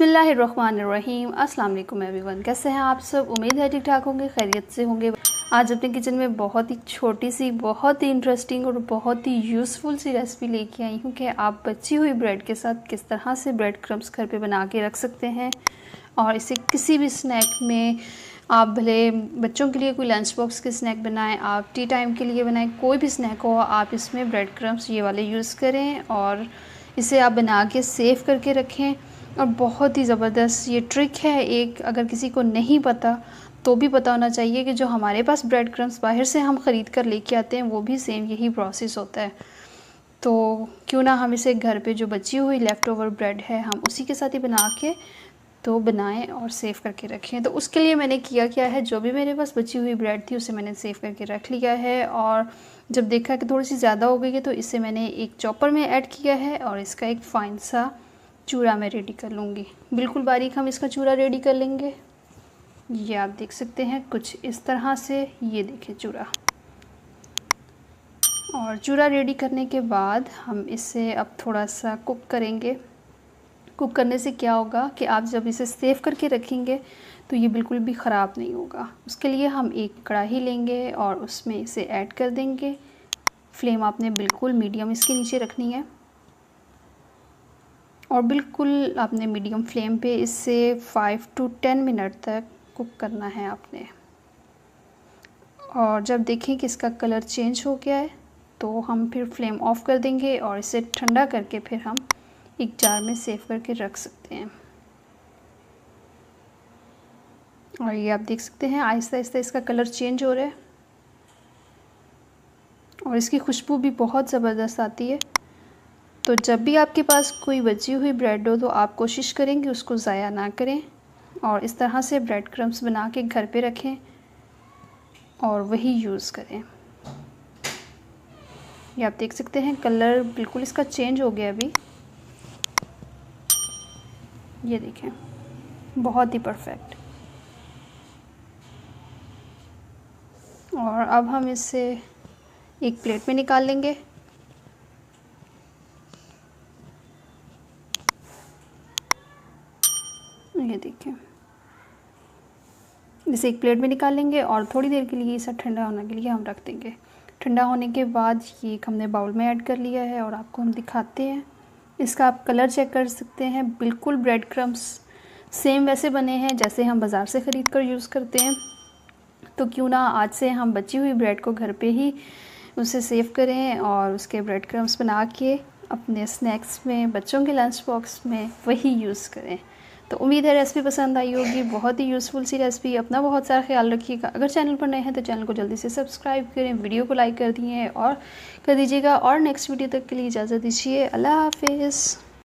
बिस्मिल्लाहिर्रहमानिर्रहीम। अस्सलाम वालेकुम एवरीवन, कैसे हैं आप सब? उम्मीद है ठीक ठाक होंगे, खैरियत से होंगे। आज अपने किचन में बहुत ही छोटी सी, बहुत ही इंटरेस्टिंग और बहुत ही यूज़फुल सी रेसिपी लेके आई हूँ कि आप बची हुई ब्रेड के साथ किस तरह से ब्रेड क्रम्स घर पे बना के रख सकते हैं और इसे किसी भी स्नैक में आप भले बच्चों के लिए कोई लंच बॉक्स के स्नैक बनाएं, आप टी टाइम के लिए बनाएं, कोई भी स्नैक हो आप इसमें ब्रेड क्रम्स ये वाले यूज़ करें और इसे आप बना के सेव करके रखें। और बहुत ही ज़बरदस्त ये ट्रिक है, एक अगर किसी को नहीं पता तो भी पता होना चाहिए कि जो हमारे पास ब्रेड क्रम्स बाहर से हम ख़रीद कर लेके आते हैं वो भी सेम यही प्रोसेस होता है। तो क्यों ना हम इसे घर पे जो बची हुई लेफ़्ट ओवर ब्रेड है हम उसी के साथ ही बना के तो बनाएं और सेव करके रखें। तो उसके लिए मैंने किया क्या है, जो भी मेरे पास बची हुई ब्रेड थी उसे मैंने सेव करके रख लिया है और जब देखा कि थोड़ी सी ज़्यादा हो गई है तो इसे मैंने एक चॉपर में ऐड किया है और इसका एक फ़ाइन सा चूरा मैं रेडी कर लूँगी। बिल्कुल बारीक हम इसका चूरा रेडी कर लेंगे। ये आप देख सकते हैं कुछ इस तरह से, ये देखें चूरा। और चूरा रेडी करने के बाद हम इसे अब थोड़ा सा कुक करेंगे। कुक करने से क्या होगा कि आप जब इसे सेव करके रखेंगे तो ये बिल्कुल भी ख़राब नहीं होगा। उसके लिए हम एक कढ़ाई लेंगे और उसमें इसे ऐड कर देंगे। फ्लेम आपने बिल्कुल मीडियम इसके नीचे रखनी है और बिल्कुल आपने मीडियम फ्लेम पे इसे 5 to 10 मिनट तक कुक करना है आपने। और जब देखें कि इसका कलर चेंज हो गया है तो हम फिर फ्लेम ऑफ कर देंगे और इसे ठंडा करके फिर हम एक जार में सेव करके रख सकते हैं। और ये आप देख सकते हैं आहिस्ता आहिस्ता इसका कलर चेंज हो रहा है और इसकी खुशबू भी बहुत ज़बरदस्त आती है। तो जब भी आपके पास कोई बची हुई ब्रेड हो तो आप कोशिश करें कि उसको ज़ाया ना करें और इस तरह से ब्रेड क्रम्स बना के घर पे रखें और वही यूज़ करें। ये आप देख सकते हैं कलर बिल्कुल इसका चेंज हो गया अभी, ये देखें बहुत ही परफेक्ट। और अब हम इसे एक प्लेट में निकाल लेंगे। ये देखिए इसे एक प्लेट में निकाल लेंगे और थोड़ी देर के लिए इसे ठंडा होने के लिए हम रख देंगे। ठंडा होने के बाद ये हमने बाउल में ऐड कर लिया है और आपको हम दिखाते हैं। इसका आप कलर चेक कर सकते हैं, बिल्कुल ब्रेड क्रम्स सेम वैसे बने हैं जैसे हम बाज़ार से ख़रीद कर यूज़ करते हैं। तो क्यों ना आज से हम बची हुई ब्रेड को घर पे ही उसे सेव करें और उसके ब्रेड क्रम्स बना के अपने स्नैक्स में, बच्चों के लंच बॉक्स में वही यूज़ करें। तो उम्मीद है रेसिपी पसंद आई होगी, बहुत ही यूज़फुल सी रेसिपी। अपना बहुत सारा ख्याल रखिएगा। अगर चैनल पर नए हैं तो चैनल को जल्दी से सब्सक्राइब करें, वीडियो को लाइक कर दिए और कर दीजिएगा। और नेक्स्ट वीडियो तक के लिए इजाज़त दीजिए। अल्लाह हाफिज़।